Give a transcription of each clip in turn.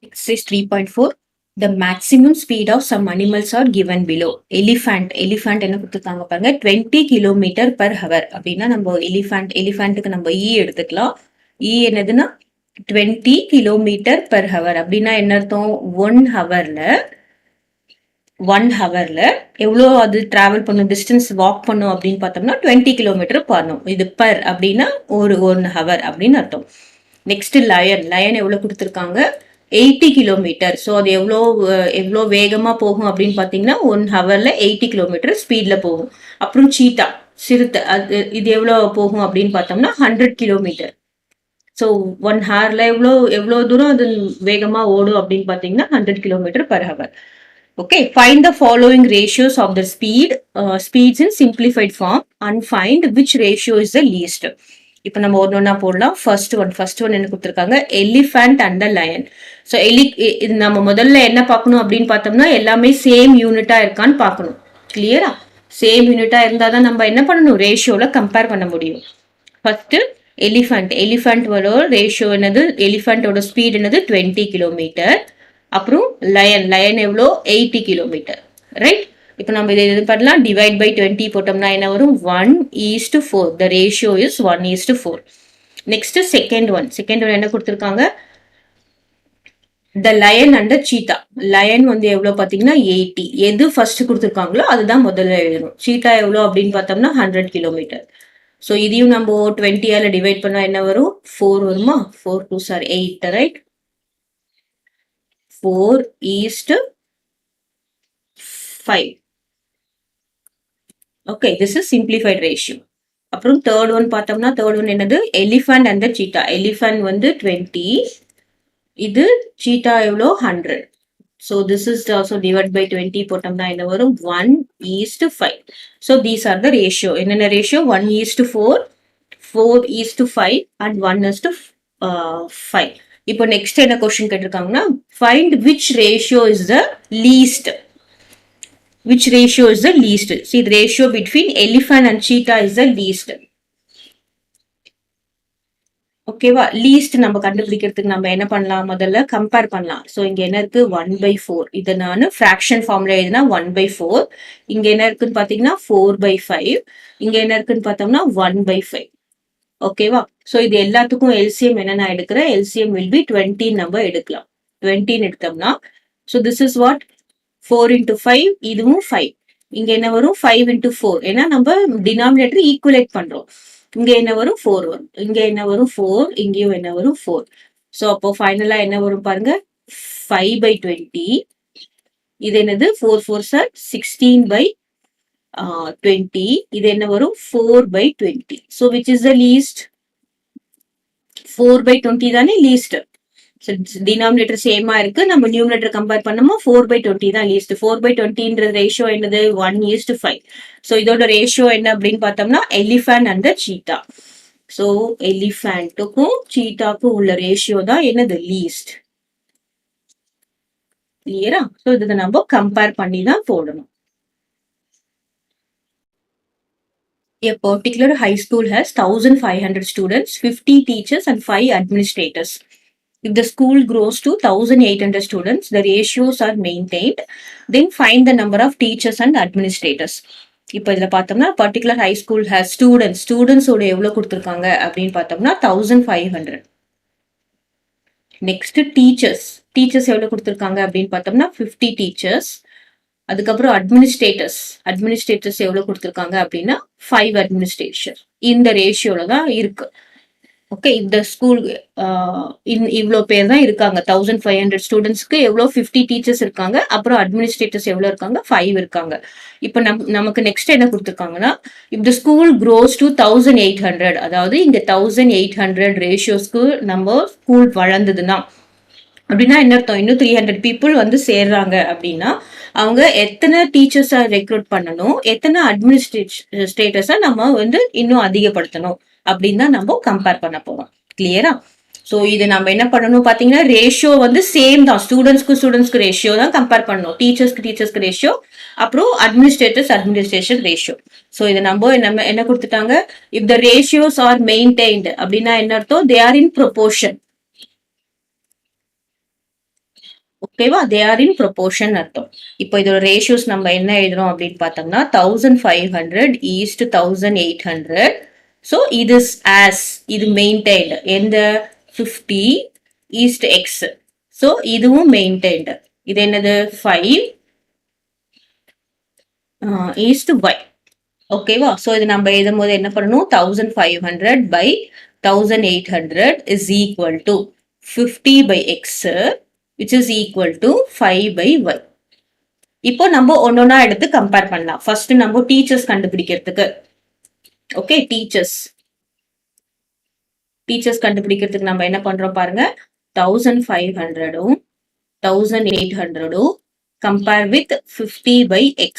Exercise 3.4. The maximum speed of some animals are given below. Elephant என்ன கொடுத்துருக்காங்க பாருங்க 20 kilometre per hour அப்படின்னா நம்ம எலிஃபண்ட்டுக்கு நம்ம எடுத்துக்கலாம். என்னதுன்னா 20 கிலோமீட்டர் per hour அப்படின்னா என்ன அர்த்தம்? 1 ஹவர்ல எவ்வளோ அது டிராவல் பண்ணும், டிஸ்டன்ஸ் வாக் பண்ணும் அப்படின்னு பார்த்தோம்னா 20 கிலோமீட்டர் பண்ணும். இது பர் அப்படின்னா ஒரு 1 ஹவர் அப்படின்னு அர்த்தம். நெக்ஸ்ட் லயன் எவ்வளோ கொடுத்துருக்காங்க? 80 கிலோமீட்டர். ஸோ அது எவ்வளோ வேகமாக போகும் அப்படின்னு பார்த்தீங்கன்னா 1 ஹவர்ல 80 கிலோமீட்டர் ஸ்பீடில் போகும். அப்புறம் சிறுத்தை இது எவ்வளோ போகும் அப்படின்னு பார்த்தோம்னா 100 கிலோமீட்டர். ஸோ 1 ஹவர்ல எவ்வளோ தூரம் அது வேகமாக ஓடும் அப்படின்னு பார்த்தீங்கன்னா 100 kilometre per hour. Okay, find the following ratios of the speeds in simplified form and find which ratio is the least. இப்போ நம்ம ஒன்னொன்னா போடலாம். ஃபர்ஸ்ட் ஒன் என்ன கொடுத்துருக்காங்க? Elephant and line. ஸோ இது நம்ம முதல்ல என்ன பார்க்கணும் அப்படின்னு பார்த்தோம்னா எல்லாமே சேம் யூனிட்டா இருக்கான்னு பார்க்கணும். கிளியரா? சேம் யூனிட்டா இருந்தால் தான் நம்ம என்ன பண்ணணும்? ரேஷியோல கம்பேர் பண்ண முடியும். ஃபர்ஸ்ட் எலிஃபண்டோட ரேஷியோ என்னது? எலிஃபண்டோட ஸ்பீட் என்னது? 20 கிலோமீட்டர். அப்புறம் லயன் எவ்வளோ? 80 கிலோமீட்டர். ரைட்? இப்போ நம்ம இதை இது பண்ணலாம். டிவைட் பை 20 போட்டோம்னா என்ன வரும்? 1:4. The ratio is 1:4. Next second one என்ன கொடுத்துருக்காங்க? The lion and cheetah. Lion வந்து எவ்வளோ பார்த்தீங்கன்னா 80. எது ஃபர்ஸ்ட் கொடுத்துருக்காங்களோ அதுதான் முதல்ல எழுதணும். சீட்டா எவ்வளோ அப்படின்னு பார்த்தோம்னா 100 கிலோமீட்டர். ஸோ இதையும் நம்ம 20ஆல டிவைட் பண்ணா என்ன வரும்? 4 வருமா? 4 2 sir 8. Right? 4:5. Okay, this is simplified ratio. அப்புறம் தேர்ட் ஒன் பார்த்தோம்னா என்னது? Elephant and cheetah. எலிஃபண்ட் வந்து 20, இது சீட்டா எவ்வளோ? 100. So this is also divided by 20 போட்டோம்னா என்ன வரும்? 1:5. So these are the ratio. என்னென்ன ரேஷியோ? 1:4, 4:5 and 1:5. இப்போ நெக்ஸ்ட் என்ன question கேட்டிருக்காங்கன்னா find which ratio is the least. Which ratio is the least? See, the ratio between elephant and cheetah is the least. ஓகேவா? Least நம்ம கண்டுபிடிக்கிறதுக்கு நம்ம என்ன பண்ணலாம்? முதல்ல கம்பேர் பண்ணலாம். ஸோ இங்க என்ன இருக்கு? 1/4. இதை நான் ஃபிராக்ஷன் ஃபார்ம்ல எழுதினா 1/4. இங்க என்ன இருக்குன்னு பாத்தீங்கன்னா 4/5. இங்க என்ன இருக்குன்னு பார்த்தோம்னா 1/5. ஓகேவா? ஸோ இது எல்லாத்துக்கும் எல்சிஎம் என்ன நான் எடுக்கிறேன்? எல்சிஎம் வில் பி 20 நம்ம எடுக்கலாம். 20 எடுத்தோம்னா so this is what? 4 into 5. இதுவும் 5. இங்க என்ன வரும்? 5 into 4. ஏன்னா நம்ம டினாமினேட்டர் ஈக்குவலேட் பண்றோம். இங்க என்ன வரும்? 4 வரும். இங்க என்ன வரும்? 4. இங்கேயும் என்ன வரும்? 4. ஸோ அப்போ ஃபைனலா என்ன வரும் பாருங்க? 5/20. இது என்னது? 4 4s are 16/20. இது என்ன வரும்? 4/20. So which is the least? 4/20 தானே least. So denominator சேமா இருக்கு. நம்ம நியூமரேட்டர் கம்பேர் பண்ணோமா 4/20 தான் least. 4/20ன்ற ரேஷியோ என்னது? 1:5. So இதோட ரேஷியோ என்ன அப்படின்னு பார்த்தோம்னா எலிஃபண்ட் அண்ட் சீட்டா. ஸோ எலிஃபண்ட்டுக்கும் சீட்டாக்கும் உள்ள ரேஷியோ தான் என்னது? லீஸ்ட். கிளியரா? ஸோ இதை நம்ம கம்பேர் பண்ணி தான் போடணும். A particular high school has 1,500 students, 50 teachers and 5 administrators. If the school grows to 1,800 students, the ratios are maintained. Then find the number of teachers and administrators. இப்போ இதில் பார்த்தோம்னா பர்டிகுலர் ஹை ஸ்கூல் ஹேஸ் ஸ்டூடெண்ட்ஸோட எவ்வளோ கொடுத்துருக்காங்க அப்படின்னு பார்த்தோம்னா 1,500. Next teachers எவ்வளோ கொடுத்துருக்காங்க அப்படின்னு பார்த்தோம்னா 50 டீச்சர்ஸ். அதுக்கப்புறம் அட்மினிஸ்ட்ரேட்டர்ஸ் எவ்வளவு கொடுத்துருக்காங்க அப்படின்னா 5 அட்மினிஸ்ட்ரேஷன். இந்த ரேஷியோல தான் இருக்கு. ஓகே, இந்த ஸ்கூல் இவ்வளோ பேர் தான் இருக்காங்க. 1,500 ஸ்டூடெண்ட்ஸ்க்கு எவ்வளோ? 50 டீச்சர்ஸ் இருக்காங்க. அப்புறம் அட்மினிஸ்ட்ரேட்டர்ஸ் எவ்வளோ இருக்காங்க? 5 இருக்காங்க. இப்போ நமக்கு நெக்ஸ்ட் என்ன கொடுத்துருக்காங்கன்னா இப் த ஸ்கூல் க்ரோஸ் டு 1,800, அதாவது இங்க 1,800 ரேஷியோஸ்க்கு நம்ம ஸ்கூல் வளர்ந்ததுன்னா அப்படின்னா என்ன அர்த்தம்? இன்னும் 300 பீப்புள் வந்து சேர்றாங்க அப்படின்னா அவங்க எத்தனை டீச்சர்ஸை ரெக்ரூட் பண்ணணும், எத்தனை அட்மினிஸ்ட்ரேட்டர்ஸை நம்ம வந்து இன்னும் அதிகப்படுத்தணும் அப்படின்னு தான் நம்ம கம்பேர் பண்ண போறோம். கிளியரா? ஸோ இது நம்ம என்ன பண்ணணும் பார்த்தீங்கன்னா ரேஷியோ வந்து சேம் தான். ஸ்டூடெண்ட்ஸ்க்கு ரேஷியோ தான் கம்பேர் பண்ணணும். டீச்சர்ஸ்க்கு ரேஷியோ, அப்புறம் அட்மினிஸ்ட்ரேஷன் ரேஷியோ. ஸோ இதை நம்ம என்ன கொடுத்துட்டாங்க? If the ratios are maintained அப்படின்னா என்ன அர்த்தம்? They are in proportion. ஓகேவா, தே ஆர் இன் ப்ரொபோர்ஷன் அர்த்தம். இப்போ இதோட ரேஷியோஸ் நம்ம என்ன எழுதுறோம் அப்படின்னு பார்த்தோம்னா 1500 ஈஸ்ட் 1800. ஸோ இது ஆஸ் இது மெயின்டைன்டு எந்த 50 ஈஸ்ட் எக்ஸ். ஸோ இதுவும் மெயின்டைன்டு. இது என்னது 5 ஈஸ்ட் ஒய். ஓகேவா, ஸோ இது நம்ம எழுதும் போது என்ன பண்ணணும், 1500 by 1800 is equal to 50 by x which is equal to 5 by y. இப்போ நம்ம ஒன்னொன்னா எடுத்து கம்பேர் பண்ணலாம். ஃபர்ஸ்ட் நம்ம டீச்சர்ஸ் கண்டுபிடிக்கிறதுக்கு, ஓகே, டீச்சர்ஸ் கண்டுபிடிக்கிறதுக்கு நம்ம என்ன பண்றோம் பாருங்க, 1500 1800 கம்பேர் வித் 50 by x.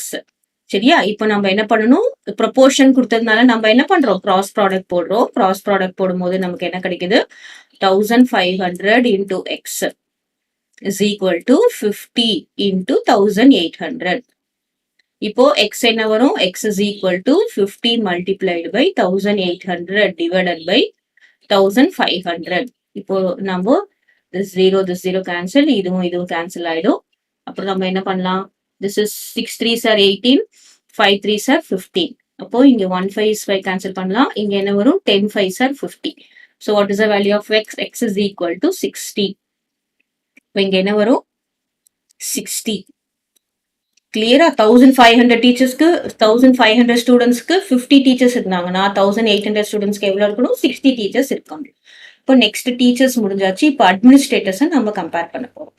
சரியா, இப்போ நம்ம என்ன பண்ணணும், ப்ரொபோர்ஷன் கொடுத்ததுனால நம்ம என்ன பண்றோம், கிராஸ் ப்ராடக்ட் போடுறோம். கிராஸ் ப்ராடக்ட் போடும்போது நமக்கு என்ன கிடைக்குது, 1500 into x is equal to 50 into 1800. இப்போ x என்ன வரும், x is equal to 50 multiplied by 1800 divided by 1500. இப்போ நம்ம this 0 cancel, இதுவும் cancel ஆயிடும். அப்புறம் நம்ம என்ன பண்ணலாம், this is 6 3s are 18, 5 3s are 15. அப்போ இங்க 1 5 is 5 cancel பண்ணலாம். இங்க என்ன வரும், 10 5s are 50. So what is the value of x? X is equal to 60. இப்போ இங்க என்ன வரும், 60. கிளியரா, 1500 டீச்சர்ஸ்க்கு 1500 ஸ்டூடெண்ட்ஸ்க்கு 50 டீச்சர்ஸ் இருந்தாங்கன்னா 1800 ஸ்டூடெண்ட்ஸ்க்கு எவ்வளவு இருக்கணும், 60 டீச்சர்ஸ் இருக்காங்க. இப்போ நெக்ஸ்ட் டீச்சர்ஸ் முடிஞ்சாச்சு. இப்போ அட்மினிஸ்ட்ரேட்டர்ஸ் நம்ம கம்பேர் பண்ண போறோம்.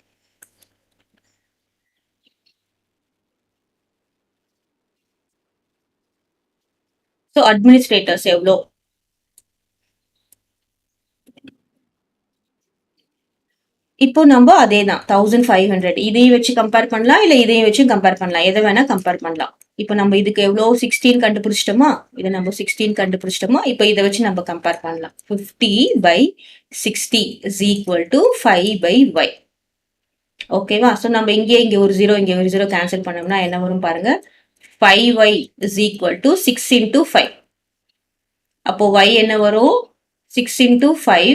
ஸோ அட்மினிஸ்ட்ரேட்டர்ஸ் எவ்வளோ, இப்போ நம்ம அதே தான் 1500 இதையும் வச்சு கம்பேர் பண்ணலாம், இல்ல இதையும் வச்சு கம்பேர் பண்ணலாம், எதை வேணா கம்பேர் பண்ணலாம். இப்போ நம்ம இதுக்கு எவ்வளோ 16 கண்டுபிடிச்சிட்டோமா, இதை நம்ம 16 கண்டுபிடிச்சிட்டோமா, இப்போ இதை வச்சு நம்ம கம்பேர் பண்ணலாம். 50 by 60 is equal to 5 by y. ஓகேவா, ஸோ நம்ம இங்க ஒரு 0 இங்க ஒரு 0 கேன்சல் பண்ணோம்னா என்ன வரும் பாருங்க, 5y is equal to 6 into 5. அப்போ y என்ன வரும், 6 into 5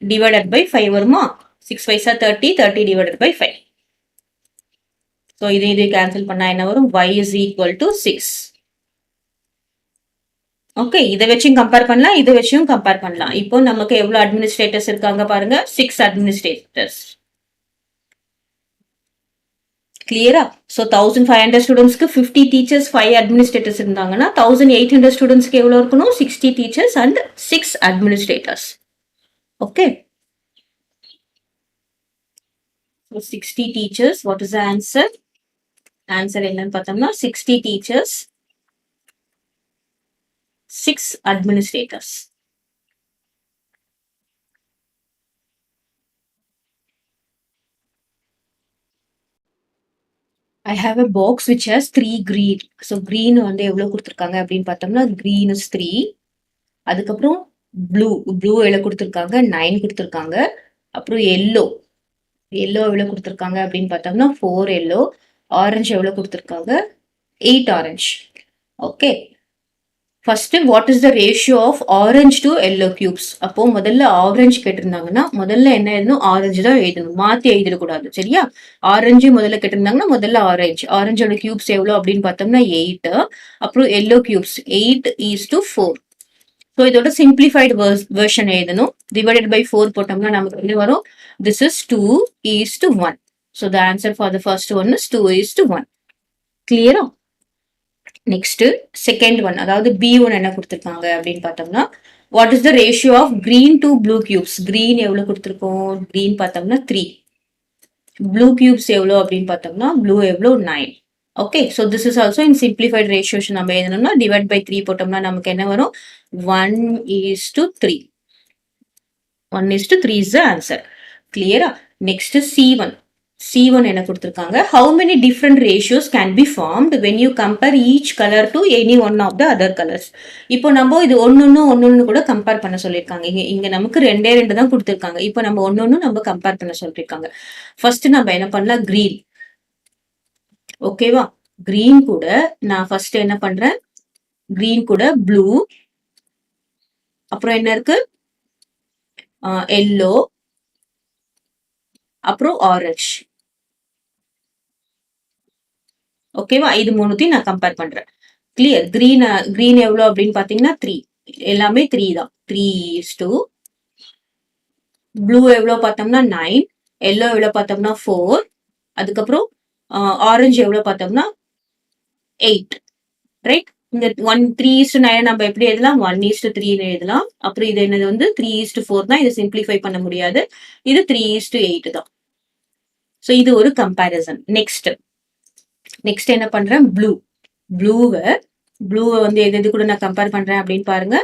divided by 5 வருமா, 6 5s are 30, 30 divided by 5. So இது cancel பண்ணா என்ன வரும், y is equal to 6. Okay, இதை வச்சும் கம்பேர் பண்ணலாம், இதை வச்சும் கம்பேர் பண்ணலாம். இப்போ நமக்கு எவ்வளவு அட்மினிஸ்ட்ரேட்டர்ஸ் இருக்காங்க பாருங்க, 6 அட்மினிஸ்ட்ரேட்டர்ஸ். கிளியரா, ஸோ 1500 ஸ்டூடெண்ட்ஸ்க்கு 50 டீச்சர்ஸ் 5 அட்மினிஸ்ட்ரேட்டர்ஸ் இருந்தாங்கன்னா 1800 ஸ்டூடெண்ட்ஸ்க்கு எவ்வளவு இருக்கணும், 60 teachers and 6 administrators. Okay, so 60 teachers, what is the answer? Answer என்னன்னு பார்த்தோம்னா 60 teachers, 6 administrators. I have a box which has 3 green. So green வந்து எவ்வளவு கொடுத்திருக்காங்க அப்படின்னு பார்த்தோம்னா green is 3. அதுக்கப்புறம் blue எவ்வளவு கொடுத்திருக்காங்க, 9 கொடுத்திருக்காங்க. அப்புறம் yellow எவ்வளவு கொடுத்திருக்காங்க அப்படின்னு பார்த்தோம்னா 4 yellow. ஆரஞ்சு எவ்வளவு கொடுத்திருக்காங்க, 8 orange. Okay, first what is the ratio of orange to yellow cubes. அப்போ முதல்ல ஆரஞ்சு கேட்டிருந்தாங்கன்னா முதல்ல என்ன எழுதணும், ஆரஞ்சு தான் எழுதணும், மாத்தி எழுதிடக்கூடாது. சரியா, ஆரஞ்சு முதல்ல கேட்டிருந்தாங்கன்னா முதல்ல ஆரஞ்சோட கியூப்ஸ் எவ்வளோ அப்படின்னு பார்த்தோம்னா 8. அப்புறம் எல்லோ கியூப்ஸ் 8:4. ஸோ இதோட சிம்பிளிஃபைடு வெர்ஷன் எழுதணும். டிவைடட் பை 4 போட்டோம்னா நமக்கு என்ன வரும், this is 2:1. So the answer for the first one is 2:1. கிளியரா, நெக்ஸ்ட் செகண்ட் ஒன், அதாவது B1 என்ன கொடுத்திருக்காங்க அப்படின்னு பார்த்தோம்னா what is the ratio of green to blue cubes. Green எவ்வளவு கொடுத்திருக்கோம், கிரீன் பார்த்தோம்னா 3. ப்ளூ கியூப்ஸ் எவ்வளோ அப்படின்னு பார்த்தோம்னா ப்ளூ எவ்வளோ 9. Okay, so this is also in simplified ratios நம்ம எழுதணும்னா டிவைட் பை 3 போட்டோம்னா நமக்கு என்ன வரும், 1:3. 1:3 இஸ் த ஆன்சர். கிளியரா, நெக்ஸ்ட் C1 என்ன கொடுத்திருக்காங்க, how many different ratios can be formed when you compare each color to any one of the other colors. இப்போ நம்ம இது ஒன்னொன்னு கூட கம்பேர் பண்ண சொல்லியிருக்காங்க. இங்க நமக்கு 2 தான் கொடுத்திருக்காங்க. இப்போ நம்ம ஒன்னொன்னு நம்ம கம்பேர் பண்ண சொல்லியிருக்காங்க. ஃபர்ஸ்ட் நம்ம என்ன பண்ணலாம், கிரீன். ஓகேவா, கிரீன் கூட நான் ஃபர்ஸ்ட் என்ன பண்றேன், கிரீன் கூட ப்ளூ, அப்புறம் என்ன இருக்கு, எல்லோ, அப்புறம் ஆரஞ்சு. ஓகேவா? இது மூணுத்தையும் நான் கம்பேர் பண்றேன். கிளியர். கிரீன் எவ்வளோ அப்படின்னு பாத்தீங்கன்னா 3. எல்லாமே 3 தான். 3:2. ப்ளூ எவ்வளோ பார்த்தோம்னா 9. எல்லோ எவ்வளோ பார்த்தோம்னா 4. அதுக்கப்புறம் ஆரஞ்சு எவ்வளோ பார்த்தோம்னா 8. ரைட்? இந்த 3:9 நம்ம எப்படி எழுதலாம்? 1:3 எழுதலாம். அப்புறம் இது என்னது வந்து 3:4 தான். இதை சிம்பிளிஃபை பண்ண முடியாது. இது 3:8 தான். ஸோ இது ஒரு கம்பேரிசன். நெக்ஸ்ட் என்ன பண்றேன்? ப்ளூவை வந்து எது கூட நான் கம்பேர் பண்றேன் அப்படின்னு பாருங்க.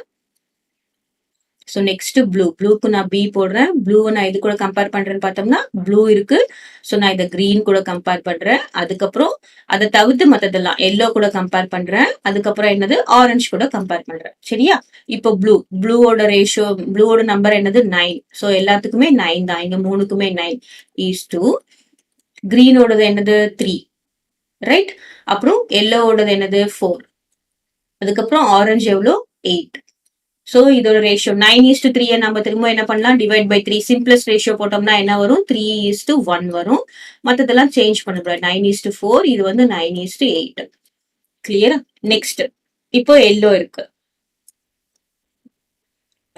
ஸோ நெக்ஸ்ட் ப்ளூக்கு நான் பி போடுறேன். ப்ளூவை நான் இது கூட கம்பேர் பண்றேன்னு பார்த்தோம்னா ப்ளூ இருக்கு. ஸோ நான் இதை கிரீன் கூட கம்பேர் பண்றேன். அதுக்கப்புறம் அதை தவிர்த்து மற்றதெல்லாம் எல்லோ கூட கம்பேர் பண்றேன். அதுக்கப்புறம் என்னது ஆரஞ்சு கூட கம்பேர் பண்றேன். சரியா? இப்போ ப்ளூவோட நம்பர் என்னது 9. ஸோ எல்லாத்துக்குமே 9 தான். இங்க மூணுக்குமே 9:2. கிரீனோடது என்னது 3. ரைட்? அப்புறம் எல்லோவோடது என்னது 4. அதுக்கப்புறம் ஆரஞ்சு எவ்வளோ 8. ஸோ இதோட ரேஷியோ 9:3 நம்ம திரும்ப என்ன பண்ணலாம்? Divide by 3. சிம்பிளஸ்ட் ரேஷியோ போட்டோம்னா என்ன வரும்? 3:1 வரும். மற்றதெல்லாம் சேஞ்ச் பண்ணக்கூடாது. 9:4. இது வந்து 9:8. கிளியரா? நெக்ஸ்ட் இப்போ எல்லோ இருக்கு.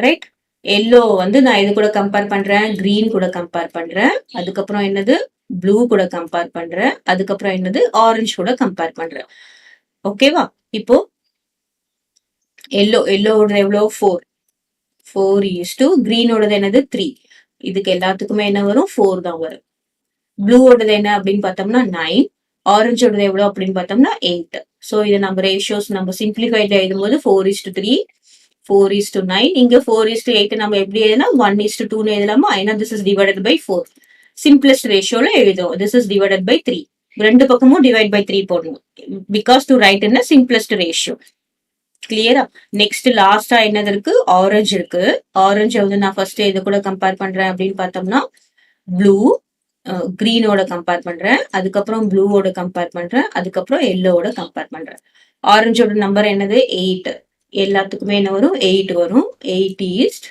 ரைட்? எல்லோ வந்து நான் இது கூட கம்பேர் பண்றேன்? கிரீன் கூட கம்பேர் பண்றேன். அதுக்கப்புறம் என்னது? ப்ளூ கூட கம்பேர் பண்றேன். அதுக்கப்புறம் என்னது? ஆரஞ்சு கூட கம்பேர் பண்றேன். ஓகேவா? இப்போ எல்லோவோட எவ்வளோ 4:4 கிரீனோடது என்னது 3. இதுக்கு எல்லாத்துக்குமே என்ன வரும்? 4 தான் வரும். ப்ளூவோடது என்ன அப்படின்னு பார்த்தோம்னா 9. ஆரஞ்சோடது எவ்வளோ அப்படின்னு பார்த்தோம்னா 8. ஸோ இதை நம்ம ரேஷியோஸ் நம்ம சிம்பிளிஃபைட் எழுதும்போது 4:3, 4:9. இங்க 4:8 நம்ம எப்படி எழுதலாம்? 1:2 எழுதலாமா? ஏன்னா this is divided by 4. Simplest ரேஷியோல எழுதும். This is divided by 3. ரெண்டு பக்கமும் டிவைட் பை 3 போடணும். Because to write in simplest ratio. கிளியரா? நெக்ஸ்ட் லாஸ்டா என்னது இருக்கு? ஆரஞ்சு இருக்கு. ஆரஞ்சு வந்து நான் ஃபர்ஸ்ட் இது கூட கம்பேர் பண்றேன் அப்படின்னு பார்த்தோம்னா ப்ளூ கிரீனோட கம்பேர் பண்றேன். அதுக்கப்புறம் ப்ளூவோட கம்பேர் பண்றேன். அதுக்கப்புறம் எல்லோவோட கம்பேர் பண்றேன். ஆரஞ்சோட நம்பர் என்னது 8. எல்லாத்துக்குமே என்ன வரும்? 8 வரும். 8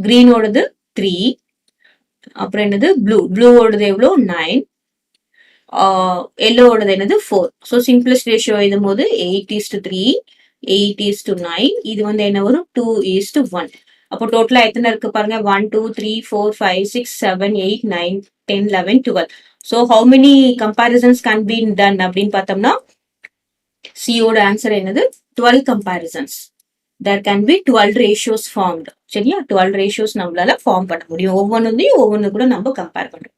கிரீனோடது 3. அப்புறம் என்னது? ப்ளூவோடது எவ்வளோ 9. எல்லோவோடது என்னது 4. ஸோ சிம்பிளஸ்ட் ரேஷியோ எழுதும் போது 8:3, 8:9. இது வந்து என்ன வரும்? 2:1. அப்போ டோட்டலா எத்தனை இருக்கு பாருங்க? 1, 2, 3, 4, 5, 6, 7, 8, 9, 10, 11, 12. So how many comparisons can be done அப்படின்னு பார்த்தோம்னா சியோட ஆன்சர் என்னது? 12 comparisons. There can be 12 ratios formed. சரியா? 12 ரேஷியோஸ் நம்மளால ஃபார்ம் பண்ண முடியும். ஒவ்வொன்னு கூட நம்ம கம்பேர் பண்றோம்.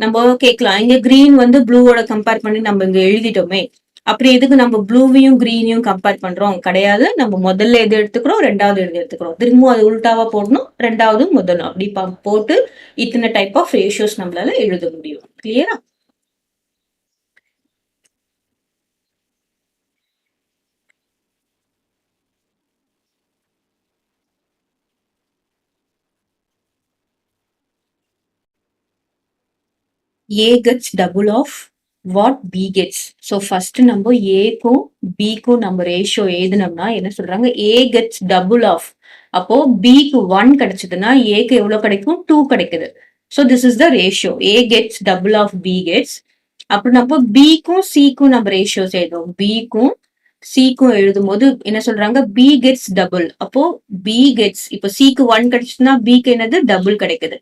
நம்ம கேட்கலாம், இங்க கிரீன் வந்து ப்ளூவோட கம்பேர் பண்ணி நம்ம இங்க எழுதிட்டோமே, அப்படி எதுக்கு நம்ம ப்ளூவையும் கிரீனையும் கம்பேர் பண்றோம்? கிடையாது. நம்ம முதல்ல எது எடுத்துக்கிறோம், ரெண்டாவது எது எடுத்துக்கிறோம். திரும்பவும் அது உல்டாவா போடணும். ரெண்டாவது முதலும் அப்படி போட்டு இத்தனை டைப் ஆஃப் ரேஷியோஸ் நம்மளால எழுத முடியும். கிளியரா? A gets double of what B gets. So first நம்ம ஏக்கும் பிக்கும் நம்ம ரேஷியோ எழுதினோம்னா என்ன சொல்றாங்க? A gets double of. அப்போ பிக்கு 1 கிடைச்சதுன்னா ஏக்கு எவ்வளவு கிடைக்கும்? 2 கிடைக்குது. So this is the ratio. A gets double of B gets. அப்புறம் நம்ம பிக்கும் சிக்கும் நம்ம ரேஷியோஸ் எழுதுவோம். பிக்கும் சிக்கும் எழுதும் போது என்ன சொல்றாங்க? B gets double. அப்போ B gets இப்போ சிக்கு 1 கிடைச்சதுன்னா பிக்கு என்னது? டபுள் கிடைக்குது.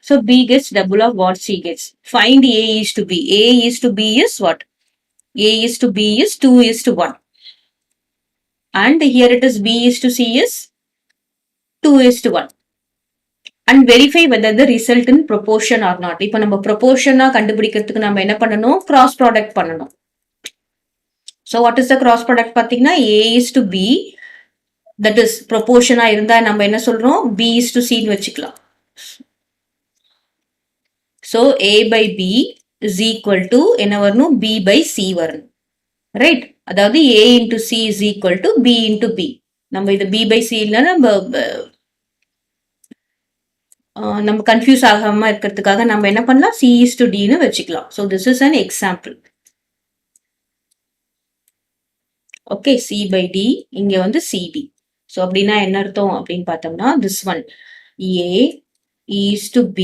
So B gets double of what C gets. Find A is to B. A is to B is what? A is to B is 2:1. And here it is B is to C is 2:1. And verify whether the result in proportion or not. இப்போ நம்ம proportion கண்டுபிடிக்கிறதுக்கு நம்ம என்ன பண்ணணும்? Cross product பண்ணணும். So what is the cross product பார்த்தீங்கன்னா A is to B, that is proportion இருந்தா நம்ம என்ன சொல்றோம்? B is to C வச்சுக்கலாம். So A by B is equal to என்ன வரணும்? B by C வரணும். ரைட்? அதாவது A into C is equal to B into B. நம்ம இது B by C இல்ல நம்ம கன்ஃபியூஸ் ஆகாம இருக்கிறதுக்காக நம்ம என்ன பண்ணலாம்? C is to D ன்னு வச்சுக்கலாம். So this is an example. Okay, C by D இங்க வந்து CD. ஸோ அப்படின்னா என்ன அர்த்தம் அப்படின்னு பார்த்தோம்னா this one A E/B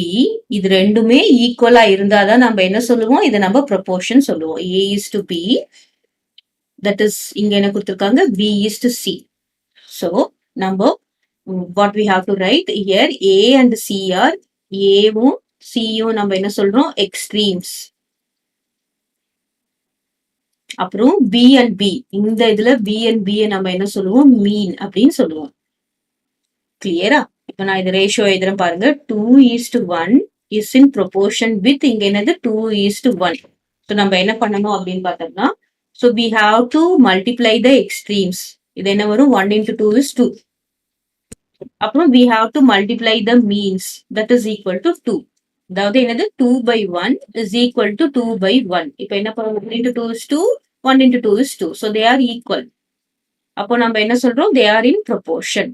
இது ரெண்டுமே ஈக்குவலா இருந்தாதான் நம்ம என்ன சொல்லுவோம், இதை நம்ம ப்ரொபோர்ஷன் சொல்லுவோம். A/B, தட் இஸ் இங்க என்ன கொடுத்திருக்காங்க, B/C. So நம்ம what we have to write here, A and C are, Aவும் Cயும் நம்ம என்ன சொல்றோம், எக்ஸ்ட்ரீம்ஸ். அப்புறம் B and B, இந்த இதுல B and B நம்ம என்ன சொல்லுவோம், மீன் அப்படின்னு சொல்லுவோம். கிளியரா? இப்ப நான் இது ரேஷியோ எழுதுறேன் பாருங்க. 2:1 இஸ் இன் ப்ரொபோர்ஷன் வித் இங்க என்னது 2:1. ஸோ நம்ம என்ன பண்ணணும் அப்படின்னு பார்த்தோம்னா, so we have to multiply the extremes. இது என்ன வரும், 1 into 2 is 2. அப்புறம் we have to multiply the means, that is equal to 2. அதாவது என்னது 2/1 is equal to 2/1. இப்போ என்ன பண்ணுவோம், 1 into 2 is 2, 1 into 2 is 2. So they are equal. அப்போ நம்ம என்ன சொல்றோம், they are in proportion.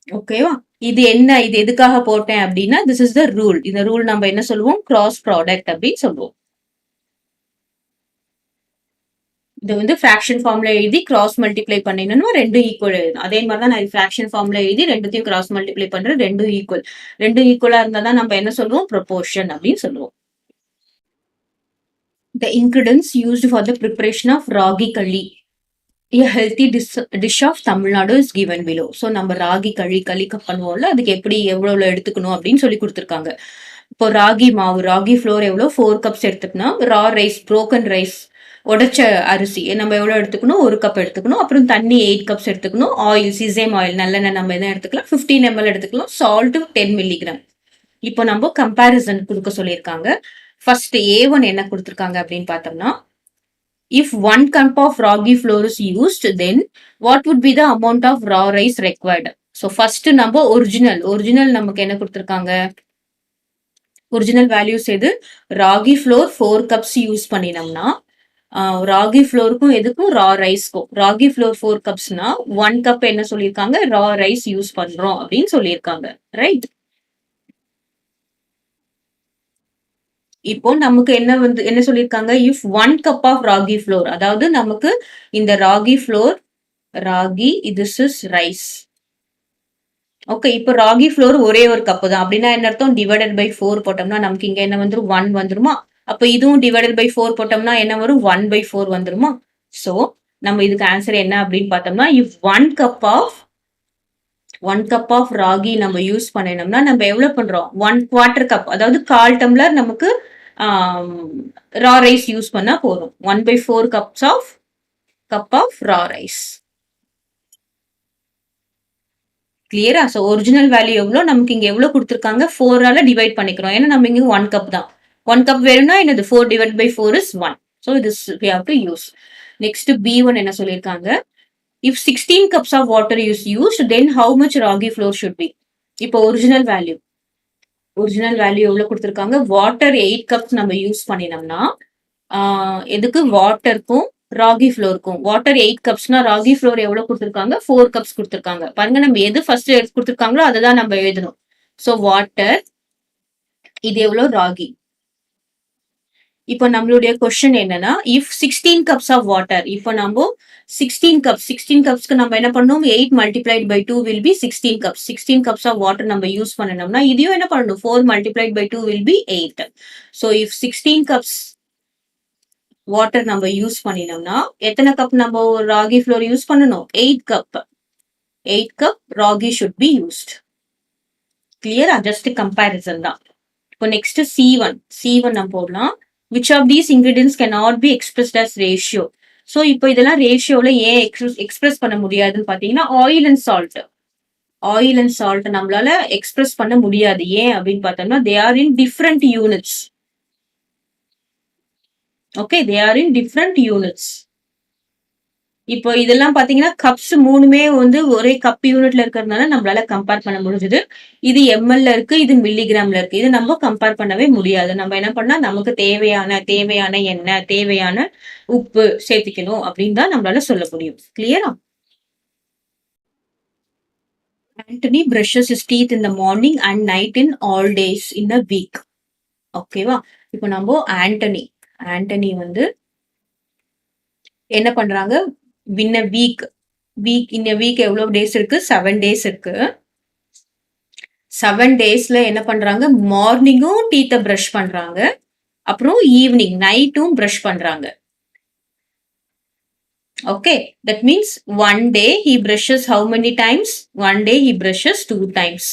ஓகேவா? இது என்ன, இது எதுக்காக போட்டேன் அப்படின்னா, திஸ் இஸ் த ரூல். இந்த ரூல் நம்ம என்ன சொல்லுவோம், கிராஸ் ப்ராடக்ட் அப்படின்னு சொல்லுவோம். இது வந்து ஃபிராக்ஷன் ஃபார்ம்ல எழுதி கிராஸ் மல்டிப்ளை பண்ணினோம்னா ரெண்டும் ஈக்குவல் எழுதணும். அதே மாதிரி தான் நான் ஃபிராக்ஷன் ஃபார்ம்ல எழுதி ரெண்டுத்தையும் கிராஸ் மல்டிப்ளை பண்றேன், ரெண்டும் ஈக்குவல். ரெண்டும் ஈக்குவலா இருந்தா தான் நம்ம என்ன சொல்லுவோம், ப்ரொபோர்ஷன் அப்படின்னு சொல்லுவோம். The ingredients used for the preparation of ragi களி, a healthy dish of Tamil Nadu is given below. So நம்ம ராகி களி பண்ணுவோம்ல, அதுக்கு எப்படி எவ்வளவு எடுத்துக்கணும் அப்படின்னு சொல்லி கொடுத்துருக்காங்க. இப்போ ராகி மாவு, ராகி ஃப்ளோர் எவ்வளோ, 4 cups எடுத்துக்கணும். ரா ரைஸ், broken ரைஸ், உடைச்ச அரிசி நம்ம எவ்வளோ எடுத்துக்கணும், 1 cup எடுத்துக்கணும். அப்புறம் தண்ணி 8 cups எடுத்துக்கணும். ஆயில், சிசேம் ஆயில், நல்லெண்ணெய் நம்ம எதாவது எடுத்துக்கலாம், 15 ml எடுத்துக்கலாம். Salt 10 mg. இப்போ நம்ம கம்பேரிசன் கொடுக்க சொல்லியிருக்காங்க. ஃபர்ஸ்ட் A1 என்ன கொடுத்துருக்காங்க அப்படின்னு பார்த்தோம்னா, if 1 cup of ragi flour is used, then what would be the amount of raw rice required? So first நம்ம ஒரிஜினல் நமக்கு என்ன கொடுத்துருக்காங்க, ஒரிஜினல் வேல்யூஸ் எது, ராகி ஃப்ளோர் 4 cups யூஸ் பண்ணினோம்னா, ராகி ஃப்ளோருக்கும் எதுக்கும் ரா ரைஸ்க்கும், ராகி ஃப்ளோர் 4 cupsனா 1 cup என்ன சொல்லியிருக்காங்க, ரா ரைஸ் யூஸ் பண்றோம் அப்படின்னு சொல்லியிருக்காங்க. ரைட்? இப்போ நமக்கு என்ன சொல்லியிருக்காங்க, if 1 cup of ragi flour, அதாவது நமக்கு இந்த ragi flour, ragi, this is rice. Okay, இப்போ ராகி ஃப்ளோர் ஒரே ஒரு கப்பு தான் அப்படின்னா என்ன அர்த்தம், டிவைடட் பை 4 போட்டோம்னா நமக்கு இங்க என்ன வந்துரும், 1 வந்துருமா? அப்ப இதுவும் டிவைடட் பை 4 போட்டோம்னா என்ன வரும், 1/4 வந்துருமா? சோ நம்ம இதுக்கு ஆன்சர் என்ன அப்படின்னு பார்த்தோம்னா, இஃப் 1 cup ஆஃப் ராகி நம்ம யூஸ் பண்ணினோம்னா நம்ம எவ்வளவு பண்றோம், 1/4 cup, அதாவது 1/4 டம்ளர் நமக்கு ரா ரைஸ் யூஸ் பண்ணா போதும். 1/4 cup ஆஃப் ரா ரைஸ். கிளியரா? சோ ஒரிஜினல் வேல்யூ எவ்வளோ, நமக்கு இங்க எவ்வளவு கொடுத்துருக்காங்க, 4ஆல டிவைட் பண்ணிக்கிறோம். ஏன்னா நம்ம இங்க 1 cup தான். 1 cup வேணும்னா என்னது, 4 divided by 4 is 1. So this we have to use. Next B1 என்ன சொல்லியிருக்காங்க, if 16 cups of water is used, then how much ragi flour should be? இப்போ ஒரிஜினல் வேல்யூ எவ்வளவு கொடுத்துருக்காங்க, வாட்டர் 8 cups நம்ம யூஸ் பண்ணினோம்னா, எதுக்கு, வாட்டருக்கும் ராகி ஃப்ளோருக்கும். வாட்டர் 8 cupsனா ராகி ஃப்ளோர் எவ்வளவு கொடுத்துருக்காங்க, 4 cups கொடுத்துருக்காங்க. பாருங்க, நம்ம எது ஃபர்ஸ்ட் எடுத்து கொடுத்துருக்காங்களோ அதை தான் நம்ம எழுதணும். சோ வாட்டர், இது எவ்வளவு, ராகி. இப்போ நம்மளுடைய கொஸ்டின் என்னன்னா, இஃப் 16 cups ஆஃப் வாட்டர், இப்போ நம்ம 16 cupsக்கு நம்ம என்ன பண்ணணும், 8 multiplied by 2 will be 16 cups. 16 cups of water நம்ம யூஸ் பண்ணணும்னா இதையும் என்ன பண்ணணும், 4 multiplied by 2 will be 8. So if 16 cups water நம்ம யூஸ் பண்ணினோம்னா எத்தனை கப் நம்ம ராகி ஃப்ளோர் யூஸ் பண்ணணும், 8 cup. 8 cup ragi should be used. கிளியரா? ஜஸ்ட் கம்பேரிசன் தான். இப்போ நெக்ஸ்ட் C1 நம்ம போடலாம். which of these ingredients cannot be expressed as ratio? So இப்போ இதெல்லாம் ரேஷியோல ஏன் எக்ஸ்பிரஸ் பண்ண முடியாதுன்னு பாத்தீங்கன்னா, ஆயில் அண்ட் சால்ட் நம்மளால எக்ஸ்பிரஸ் பண்ண முடியாது. ஏன் அப்படின்னு பார்த்தோம்னா, they are in different units. Okay, they are in different units. இப்போ இதெல்லாம் பாத்தீங்கன்னா கப்ஸ் மூணுமே வந்து ஒரே கப் யூனிட்ல இருக்கிறதுனால நம்மளால கம்பேர் பண்ண முடிஞ்சது. இது ml இருக்கு, இது மில்லிகிராம்ல இருக்கு. இது நம்ம கம்பேர் பண்ணவே முடியாது. நம்ம என்ன பண்ணா, நமக்கு தேவையான எண்ணெய், தேவையான உப்பு சேர்த்துக்கணும் அப்படின்னு தான் நம்மளால சொல்ல முடியும். கிளியரா? Anthony brushes his teeth in the morning and night in all days in a week. ஓகேவா? இப்போ நம்ம ஆண்டனி வந்து என்ன பண்றாங்க, in a week எவ்வளவு டேஸ் இருக்கு, 7 days இருக்கு. 7 டேஸ்ல என்ன பண்றாங்க, மார்னிங்கும் டீத்தை பிரஷ் பண்றாங்க, அப்புறம் ஈவினிங் நைட்டும் பிரஷ் பண்றாங்க. Okay, that means one day he brushes how many times? One day he brushes 2 times.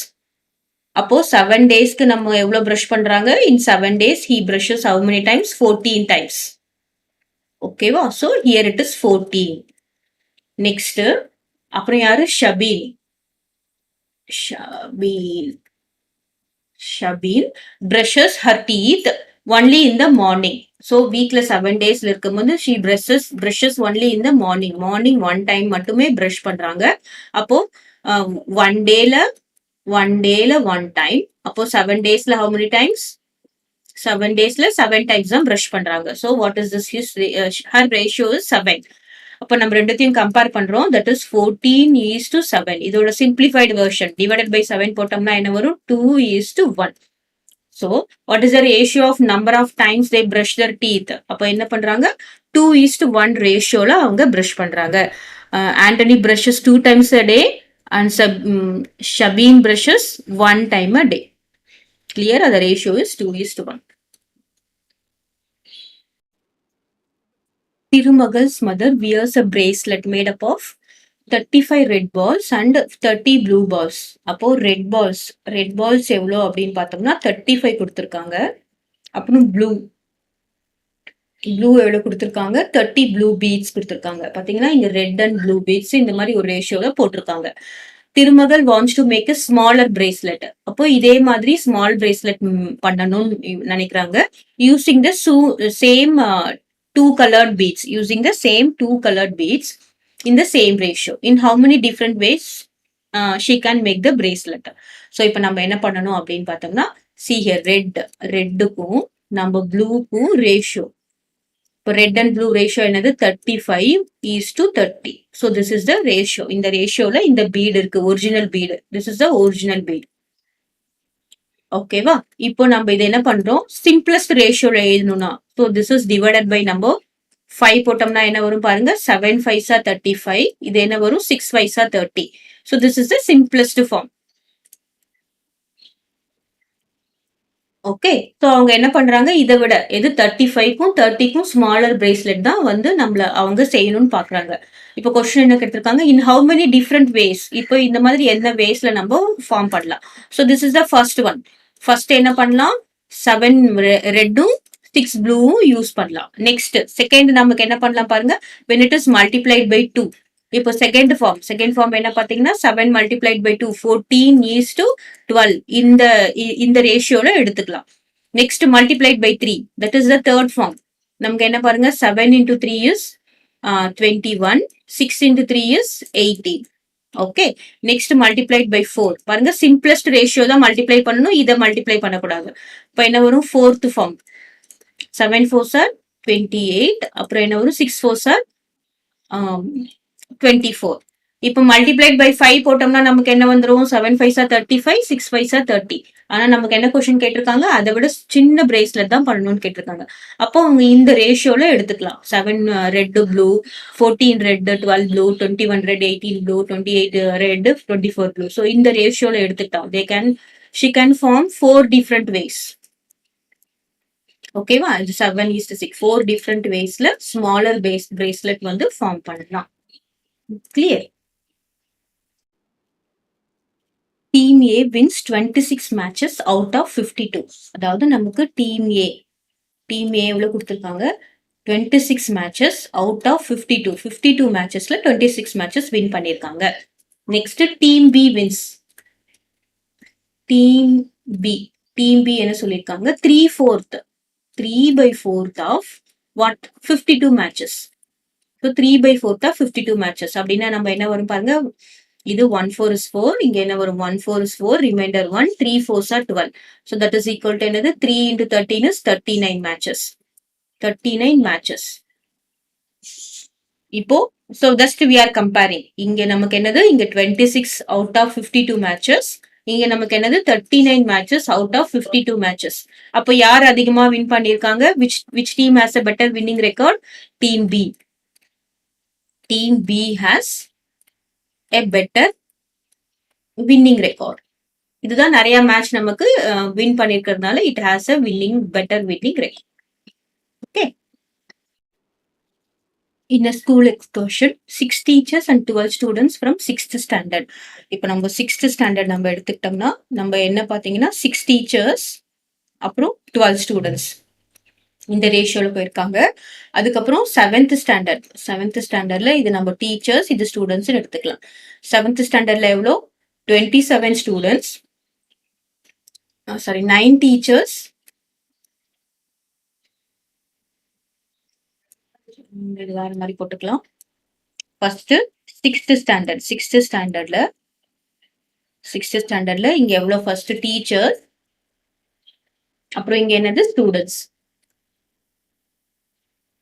அப்போ 7 டேஸ்க்கு நம்ம எவ்வளவு பிரஷ் பண்றாங்க? In 7 days he brushes how many times? 14 times. ஓகேவா? So here it is 14. Next, அப்புறம் யாரு? ஷபீல். ஷபீல் brushes her teeth only in the morning. So weekல 7 டேஸ்ல இருக்கும்போது she brushes only in the morning. Morning one time மட்டுமே brush பண்றாங்க. அப்போ one dayல one time. அப்போ 7 டேஸ்ல how many times? 7 டேஸ்ல 7 times தான் brush பண்றாங்க. So what is this? Her ratio is 7. அப்ப நம்ம ரெண்டுத்தையும் கம்பேர் பண்றோம். That is 14:7. இதோட simplified version divided by 7 போட்டோம்னா என்ன வரும்? 2:1. So what is the ratio of number of times they brush their teeth? அப்ப என்ன பண்றாங்க? 2:1 ரேஷியோல அவங்க brush பண்றாங்க. Anthony brushes 2 times a day and Shabin brushes 1 time a day. Clear? The ratio is 2:1. Tirumagal's mother wears a bracelet made up of 35 red balls and 30 blue balls. அப்போ red balls எவ்வளோ அப்படின்னு பார்த்தோம்னா 35 கொடுத்துருக்காங்க. அப்புறம் blue எவ்வளோ கொடுத்துருக்காங்க? 30 blue beads கொடுத்துருக்காங்க. பார்த்தீங்கன்னா இங்க ரெட் அண்ட் ப்ளூ பீட்ஸ் இந்த மாதிரி ஒரு ரேஷியோல போட்டிருக்காங்க. Thirumagal wants to make a smaller bracelet. அப்போ இதே மாதிரி ஸ்மால் bracelet பண்ணணும்னு நினைக்கிறாங்க. Using the same two colored beads, using the same 2 colored beads in the same ratio. In how many different ways she can make the bracelet? So இப்போ நம்ம என்ன பண்ணணும் அப்படின்னு பார்த்தோம்னா, see here, ரெட்டுக்கும் நம்ம ப்ளூக்கும் ரேஷியோ. இப்போ ரெட் அண்ட் ப்ளூ ரேஷியோ என்னது? 35:30. So this is the ratio. இந்த ரேஷியோல இந்த பீடு இருக்கு, original bead. This is the original bead. ஓகேவா? இப்போ நம்ம இதை என்ன பண்றோம்? சிம்பிளஸ்ட் ரேஷியோல எழுதணும்னா, so this is divided by number 5 போட்டோம்னா என்ன வரும் பாருங்க? 7 5s are 35. இது என்ன வரும்? 6 5s are 30. So this is the simplest form. Okay, so அவங்க என்ன பண்றாங்க? இதை விட எது 35க்கும் 30க்கும் ஸ்மாலர் பிரேஸ்லெட் தான் வந்து அவங்க செய்யணும்னு பாக்குறாங்க. இப்போ கொஸ்டின் என்ன கேட்டிருக்காங்க? In how many different ways. இப்போ இந்த மாதிரி எந்த வேஸ்ல நம்ம ஃபார்ம் பண்ணலாம்? So this is the first one. First என்ன பண்ணலாம்? 7 ரெட்டும் 6 ப்ளூவும் யூஸ் பண்ணலாம். நெக்ஸ்ட் செகண்ட் நமக்கு என்ன பண்ணலாம் பாருங்க? when it is multiplied by 2. இப்போ செகண்ட் ஃபார்ம் என்ன பாத்தீங்கன்னா 7 multiplied by 2 14:12 இந்த ரேஷியோல எடுத்துக்கலாம். Next multiplied by 3, that is the third form. நமக்கு என்ன பாருங்க? 7 into 3 is 21, 6 into 3 is 18. Okay, next multiplied by 4. பாருங்க, சிம்பிளஸ்ட் ரேஷியோ தான் மல்டிப்ளை பண்ணணும், இதை மல்டிப்ளை பண்ணக்கூடாது. இப்போ என்ன வரும்? Fourth form 7 4s are 28. அப்புறம் என்ன வரும்? 6 4s are 24. இப்போ மல்டிப்ளைட் பை 5 போட்டோம்னா நமக்கு என்ன வந்துரும்? 7 5s are 35, 6 5s are 30. ஆனா நமக்கு என்ன கொஸ்டின் கேட்டிருக்காங்க? அதை விட சின்ன பிரேஸ்லெட் தான் பண்ணணும்னு கேட்டிருக்காங்க. அப்போ அவங்க இந்த ரேஷியோல எடுத்துக்கலாம். 7 red blue, 14 red, 12 blue, 21 red, 18 blue, 28 red, 24 blue. So இந்த ரேஷியோல எடுத்துக்கலாம். she can form 4 different ways. ஓகேவா? இது 7:6 4 different waysல ஸ்மாலர் பிரேஸ்லெட் வந்து ஃபார்ம் பண்ணலாம். Clear? Team A wins 26 matches out of 52. அதாவது நமக்கு டீம் ஏ எவ்வளவு கொடுத்துருக்காங்க? 26 மேட்சஸ் அவுட் ஆஃப் 52 மேட்சஸ்ல 26 மேட்சஸ் வின் பண்ணிருக்காங்க. Next team B wins. Team B என்ன சொல்லியிருக்காங்க? 3/4 of what? 52 matches. So 3/4 of 52 matches அப்படின்னா நம்ம என்ன வரும் பாருங்க? இது 1 4 is 4. இங்க என்ன வரும்? 1 4 is 4. Reminder 1. 3 4s are 12. So that is equal to என்னது? 3 into 13 is 39 matches. 39 matches. இப்போ so just we are comparing. இங்க நமக்கு என்னது? இங்க 26 out of 52 matches. இங்க நமக்கு என்னது? 39 matches out of 52 matches. அப்போ யார் அதிகமா வின் பண்ணிருக்காங்க? Which team has a better winning record? Team B. Team B has a better winning record. இதுதான் நிறைய மேட்ச் நமக்கு வின் பண்ணிருக்கிறதுனால it has a better winning rate. Okay. In a school excursion, 6 teachers and 12 students from 6th standard. இப்போ நம்ம 6th standard நம்ம எடுத்துக்கிட்டோம்னா நம்ம என்ன பார்த்தீங்கன்னா 6 teachers அப்புறம் 12 students இந்த ரேஷியோல போயிருக்காங்க. அதுக்கப்புறம் 7th ஸ்டாண்டர்ட்ல இது நம்ம டீச்சர்ஸ் இது ஸ்டூடெண்ட்ஸ் எடுத்துக்கலாம். 7th ஸ்டாண்டர்ட்ல எவ்வளோ 27 ஸ்டூடெண்ட்ஸ், சாரி 9 டீச்சர்ஸ், இது வேற மாதிரி போட்டுக்கலாம். ஃபர்ஸ்ட் 6th ஸ்டாண்டர்ட்ல இங்க எவ்வளவு ஃபர்ஸ்ட் டீச்சர்ஸ், அப்புறம் இங்க என்னது ஸ்டூடெண்ட்ஸ்.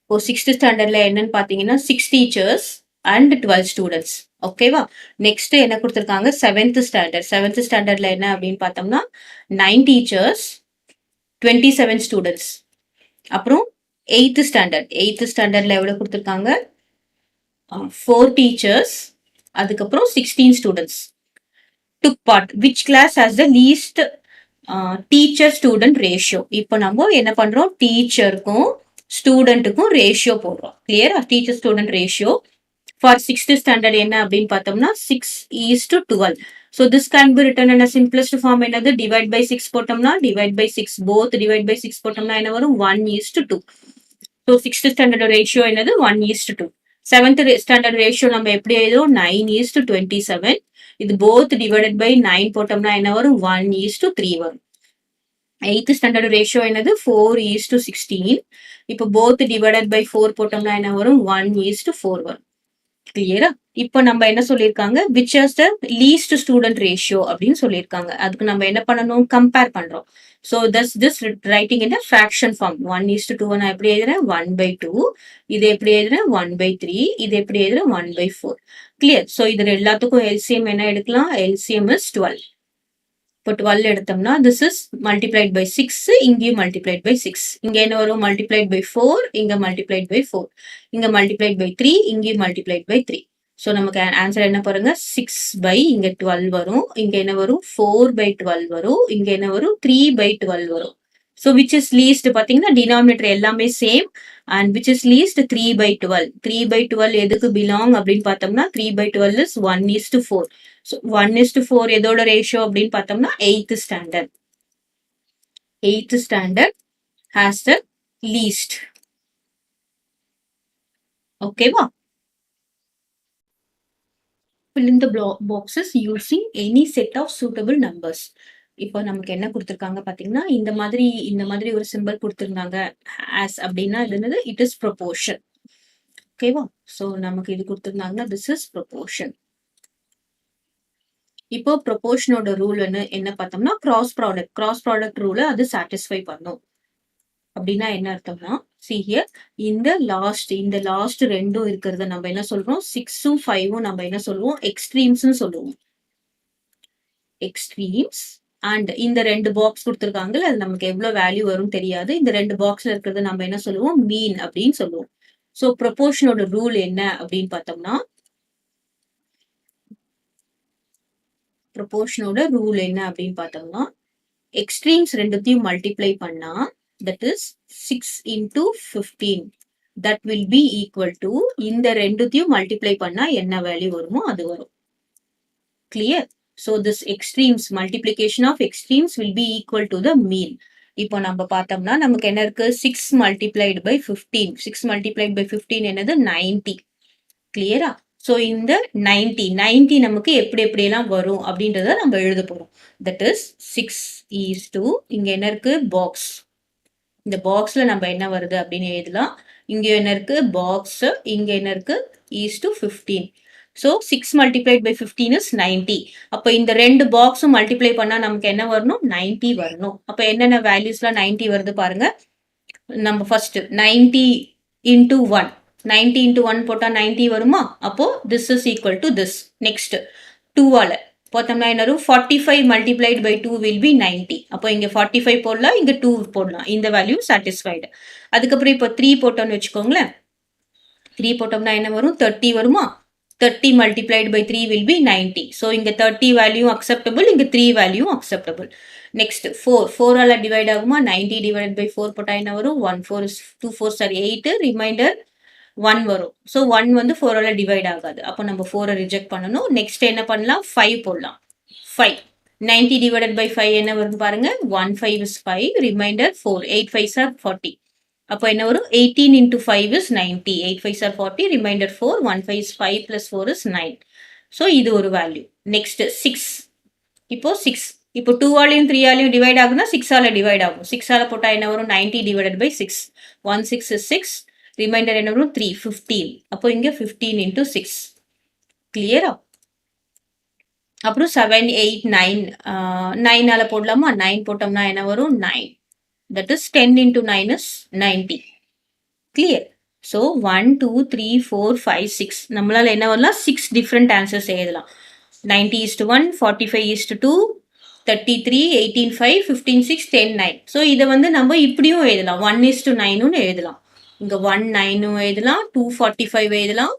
இப்போ 6th ஸ்டாண்டர்ட்ல என்னன்னு பாத்தீங்கன்னா 6 டீச்சர்ஸ் அண்ட் 12 ஸ்டூடெண்ட்ஸ். ஓகேவா. நெக்ஸ்ட் என்ன கொடுத்துருக்காங்க 7th ஸ்டாண்டர்ட்ல என்ன அப்படின்னு பார்த்தோம்னா 9 டீச்சர்ஸ் 27 ஸ்டூடெண்ட்ஸ். அப்புறம் 8th ஸ்டாண்டர்ட்ல எவ்வளவு கொடுத்துருக்காங்க 4 டீச்சர்ஸ், அதுக்கப்புறம் 16 students. took part. Which class has the least teacher student ratio? இப்போ நம்ம என்ன பண்றோம் டீச்சருக்கும் ஸ்டூடெண்ட்டுக்கும் ரேஷியோ போடுறோம். கிளியரா. Teacher student ratio for 6th standard என்ன அப்படின்னு பார்த்தோம்னா 6:12. So this can be written in a simplest form. என்னது divide by 6 போட்டோம்னா divide by 6, both divide by 6 போட்டோம்னா என்ன வரும் 1:2. So 6th ஸ்டாண்டர்ட் ரேஷியோ என்னது 1:2. 7th ஸ்டாண்டர்ட் ரேஷியோ நம்ம எப்படி எழுதுறோம் 9:27. இது both divided by 9 போட்டோம்னா என்ன வரும் 1:3 வரும். 8th ஸ்டாண்டர்ட் ரேஷியோ என்னது 4:16. இப்போ both divided by 4 போட்டோம்னா என்ன வரும் 1:4 வரும். கிளியரா. இப்போ நம்ம என்ன சொல்லியிருக்காங்க which is the least student ratio அப்படின்னு சொல்லியிருக்காங்க. அதுக்கு நம்ம என்ன பண்ணணும் கம்பேர் பண்றோம். So this writing in a fraction form 1:2 நான் எப்படி எழுதுறேன் 1/2, இது எப்படி எழுதுறேன் 1/3, இது எப்படி எழுதுறேன் 1/4. கிளியர். ஸோ இது எல்லாத்துக்கும் எல்சிஎம் என்ன எடுக்கலாம் எல்சிஎம் இஸ் 12. இப்போ 12 எடுத்தோம்னா this is multiplied by 6, இங்கேயும் multiplied by 6. இங்க என்ன வரும் multiplied by 4, இங்க multiplied by 4, இங்க multiplied by 3, இங்கேயும் multiplied by 3. ஸோ நமக்கு ஆன்சர் என்ன பாருங்க 6 இங்க 12 வரும், இங்க என்ன வரும் 4/12 வரும், இங்க என்ன வரும் 3/12 வரும். ஸோ which is least பாத்தீங்கன்னா டினாமினேட்டர் எல்லாமே same and which is least 3/12. 3/12 எதுக்கு belong அப்படின்னு பார்த்தோம்னா 3/12 is 1:4. So 1:4 எதோட ரேஷியோ அப்படின்னு பார்த்தோம்னா 8th standard. 8th standard has the least. ஓகேவா. fill in the boxes using any set of suitable numbers. இப்போ நமக்கு என்ன கொடுத்துருக்காங்க பாத்தீங்கன்னா இந்த மாதிரி ஒரு சிம்பிள் கொடுத்துருந்தாங்க as அப்படின்னா இது என்னது இட் இஸ் ப்ரொபோர்ஷன். ஓகேவா. ஸோ நமக்கு இது கொடுத்துருந்தாங்கன்னா திஸ் இஸ் ப்ரொபோர்ஷன். இப்போ ப்ரொபோர்ஷனோட ரூல் என்ன பார்த்தோம்னா கிராஸ் ப்ராடக்ட் ரூலை அது சாட்டிஸ்ஃபை பண்ணும். அப்படின்னா என்ன அர்த்தம்னா see here இந்த லாஸ்ட் ரெண்டும் இருக்கிறத நம்ம என்ன சொல்றோம் 6உம் 5உம் நம்ம என்ன சொல்லுவோம் எக்ஸ்ட்ரீம்ஸ்னு சொல்லுவோம். எக்ஸ்ட்ரீம்ஸ் அண்ட் இந்த ரெண்டு பாக்ஸ் கொடுத்துருக்காங்கல்ல அது நமக்கு எவ்வளவு வேல்யூ வரும் தெரியாது. இந்த ரெண்டு பாக்ஸ்ல இருக்கிறத நம்ம என்ன சொல்லுவோம் மீன் அப்படின்னு சொல்லுவோம். ஸோ ப்ரொபோர்ஷனோட ரூல் என்ன அப்படின்னு பார்த்தோம்னா எக்ஸ்ட்ரீம்ஸ் ரெண்டுத்தையும் மல்டிப்ளை பண்ணா that is 6 into 15 that will be equal to இந்த ரெண்டுத்தையும் மல்டிப்ளை பண்ணா என்ன வேல்யூ வருமோ அது வரும். Clear. So this extremes multiplication of extremes will be equal to the mean. இப்போ நம்ம பார்த்தோம்னா நமக்கு என்ன இருக்கு 6 multiplied by 15. 6 multiplied by 15 என்னது 90. கிளியரா. ஸோ இந்த 90 நமக்கு எப்படியெல்லாம் வரும் அப்படின்றத நம்ம எழுத போறோம். தட் இஸ் 6 இங்க என்ன இருக்கு பாக்ஸ். இந்த பாக்ஸ்ல நம்ம என்ன வருது அப்படின்னு எழுதலாம். இங்க என்ன இருக்கு பாக்ஸ், இங்க என்ன இருக்கு (15). So 6 multiplied by 15 is 90. அப்போ இந்த ரெண்டு பாக்ஸும் மல்டிப்ளை பண்ணா நமக்கு என்ன வரணும் 90 வரணும். அப்போ என்னென்ன வேல்யூஸ்லாம் 90 வருது பாருங்க. நம்ம ஃபர்ஸ்ட் 90 into 1. 90 into 1 போட்டா 90 வருமா. அப்போ this is equal to this. Next 2ஆல பார்த்தோம்னா என்ன வரும் 45 multiplied by 2 will be 90. அப்போ இங்க 45 போடலாம், இங்க 2 போடலாம். இந்த வேல்யூ சாட்டிஸ்ஃபைடு. அதுக்கப்புறம் இப்போ 3 போட்டோம்னு வச்சுக்கோங்களேன். 3 போட்டோம்னா என்ன வரும் 30 வருமா. 30 multiplied by 3 will be 90. So இங்க 30 value acceptable, இங்க 3 value acceptable. Next 4. 4 ஆல divide ஆகுமா? 90 divided by 4 போட்டா என்ன வரும்? 1 4 is 2 4 sorry 8 remainder 1 வரும். So 1 வந்து 4 ஆல divide ஆகாது. அப்போ நம்ம 4 reject பண்ணணும். Next என்ன பண்ணலாம்? 5 போடலாம். 5. 90 divided by 5 என்ன வருது பாருங்க? 1 5 is 5 remainder 4. 8 5s are 40. அப்போ என்ன வரும்? 18 into 5 is 90. 8 5s are 40 remainder 4. 1 5 is 5 plus 4 is 9. So இது ஒரு value. Next 6. இப்போ 6. இப்போ 2 ஆலையும் 3 ஆலையும் divide ஆகுனா 6 ஆல divide ஆகும். 6 ஆல போட்டா என்ன வரும்? 90 divided by 6. 1 6 is 6. Remainder என்ன வரும்? 3 15. அப்போ இங்க 15 into 6. Clear-ஆ? அப்புறம் 7 8 9 9 ஆல போடலாமா? 9 போட்டோம்னா என்ன வரும்? 9. That is 10 into 9 is 90. Clear? So 1 2 3 4 5 6 நம்மளால என்ன வரலாம்? 6 different answers எழுதலாம். 90 is to 1, 45 is to 2, 33, 18 5, 15 6, 10 9. So இதை வந்து நம்ம இப்படியும் எழுதலாம். 1 is to 9 எழுதலாம். இங்க 1 9 எழுதலாம், 2 45 எழுதலாம்,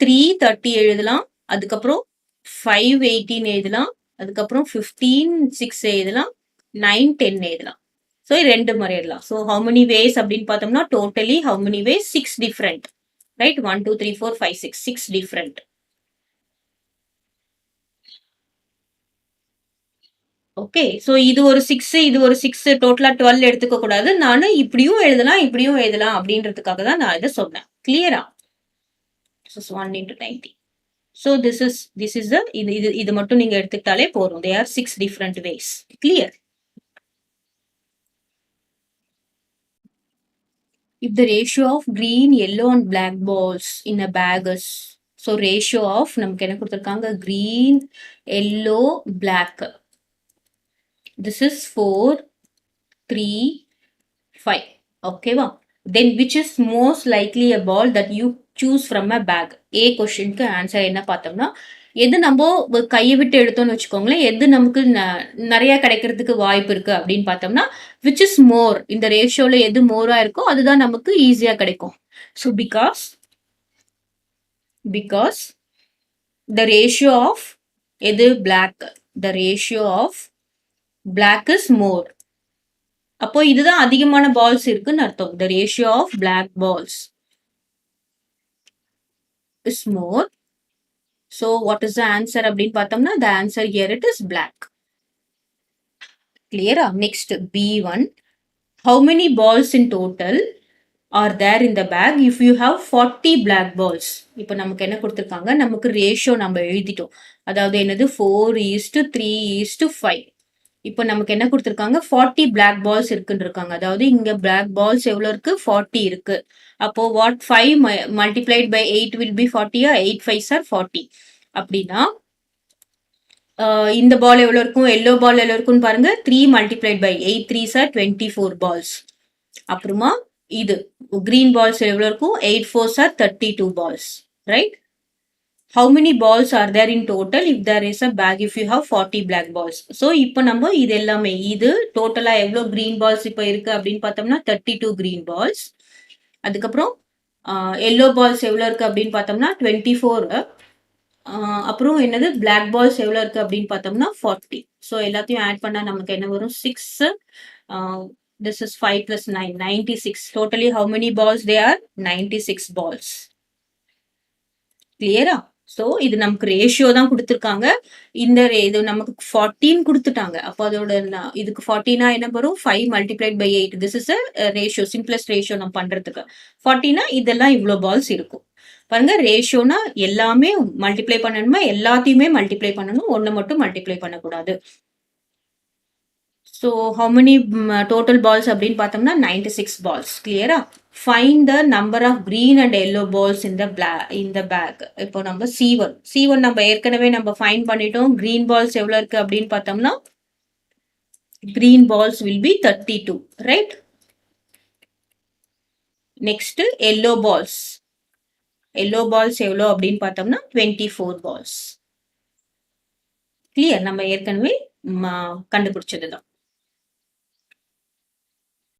3 30 எழுதலாம், அதுக்கப்புறம் 5 18 எழுதலாம், அதுக்கப்புறம் 15 6 எழுதலாம், 9 10 எழுதலாம். ஸோ ரெண்டு முறை எழுதலாம். ஸோ ஹவு மெனி வேஸ் அப்படின்னு பார்த்தோம்னா totally how many ways 6 different. Right 1 2 3 4 5 6 6 different. Okay so இது ஒரு 6 இது ஒரு 6 டோட்டலா 12 எடுத்துக்க கூடாது. நான் இப்படியும் எழுதலாம் இப்படியும் எழுதலாம் அப்படின்றதுக்காக தான் நான் இதை சொன்னேன். கிளியரா? 1 into 90. So this is the இது மட்டும் நீங்க எடுத்துக்கிட்டாலே போதும். They are 6 different ways. Clear? If the ratio of green, yellow and black balls in a bag is, so ratio of நமக்கு என்ன கொடுத்திருக்காங்க? Green, yellow, black. This is 4, 3, 5. Okay வா? Then which is most likely a ball that you choose from a bag? A கொஸ்டினுக்கு answer என்ன பார்த்தோம்னா, எது நம்ம கையை விட்டு எடுத்தோம்னு வச்சுக்கோங்களேன், எது நமக்கு நிறைய கிடைக்கிறதுக்கு வாய்ப்பு இருக்கு அப்படின்னு பார்த்தோம்னா, விச் இஸ் மோர், இந்த ரேஷியோல எது மோரா இருக்கோ அதுதான் நமக்கு ஈஸியா கிடைக்கும். So because the ratio of எது black, the ratio of black is more. அப்போ இதுதான் அதிகமான பால்ஸ் இருக்குன்னு அர்த்தம். The ratio of black balls is more. So what is the answer அப்படின்னு பார்த்தோம்னா, the answer here it is black. Clear? Next B1. How many balls in total are there in the bag if you have 40 black balls? இப்போ நமக்கு என்ன கொடுத்திருக்காங்க? நமக்கு ratio நம்ம எழுதிட்டோம். அதாவது என்னது 4:3:5. இப்போ நமக்கு என்ன கொடுத்திருக்காங்க? 40 black balls இருக்குன்னு இருக்காங்க. அதாவது இங்க black balls எவ்வளவு இருக்கு? 40 இருக்கு. அப்போ what 5 multiplied by 8 will be 40? 8 5s are 40. அப்படின்னா இந்த பால் எவ்வளவு இருக்கும்? எல்லோ பால் எவ்வளவு இருக்குன்னு பாருங்க. 3 multiplied by 8 3s are 24 balls. அப்புறமா இது green balls எவ்வளவு இருக்கும்? 8 4s are 32 balls. Right? How many balls are there in total if there is a bag if you have 40 black balls? So இப்போ நம்ம இது எல்லாமே இது டோட்டலா எவ்வளவு green balls இப்போ இருக்கு அப்படின்னு பார்த்தோம்னா 32 green balls. அதுக்கப்புறம் எல்லோ பால்ஸ் எவ்வளவு இருக்கு அப்படின்னு பார்த்தோம்னா 24. அப்புறம் என்னது black balls எவ்வளவு இருக்கு அப்படின்னு பார்த்தோம்னா 40. ஸோ எல்லாத்தையும் ஆட் பண்ணா நமக்கு என்ன வரும்? 6. This is 5 plus 9 96. Totally how many balls they are? 96 balls. கிளியரா? ஸோ இது நமக்கு ரேஷியோ தான் கொடுத்துருக்காங்க. இந்த இது நமக்கு 14 கொடுத்துட்டாங்க. அப்போ அதோட இதுக்கு 40னா என்ன வரும்? 5 multiplied by 8. This is a ratio, simplest ratio நம்ம பண்றதுக்கு. 40னா இதெல்லாம் இவ்வளோ பால்ஸ் இருக்கும். பாருங்க ரேஷியோனா எல்லாமே மல்டிப்ளை பண்ணணுமா? எல்லாத்தையுமே மல்டிப்ளை பண்ணணும், ஒன்று மட்டும் மல்டிப்ளை பண்ணக்கூடாது. So how many total balls அப்படின்னு பார்த்தோம்னா 96 பால்ஸ். கிளியரா? Find the number of green and yellow balls இந்த பேக். இப்போ நம்ம C1 நம்ம ஏற்கனவே நம்ம ஃபைண்ட் பண்ணிட்டோம். கிரீன் பால்ஸ் எவ்வளோ இருக்கு அப்படின்னு பார்த்தோம்னா green balls will be 32. Right? Next yellow balls எவ்வளோ அப்படின்னு பார்த்தோம்னா 24 பால்ஸ். கிளியர்? நம்ம ஏற்கனவே கண்டுபிடிச்சதுதான்.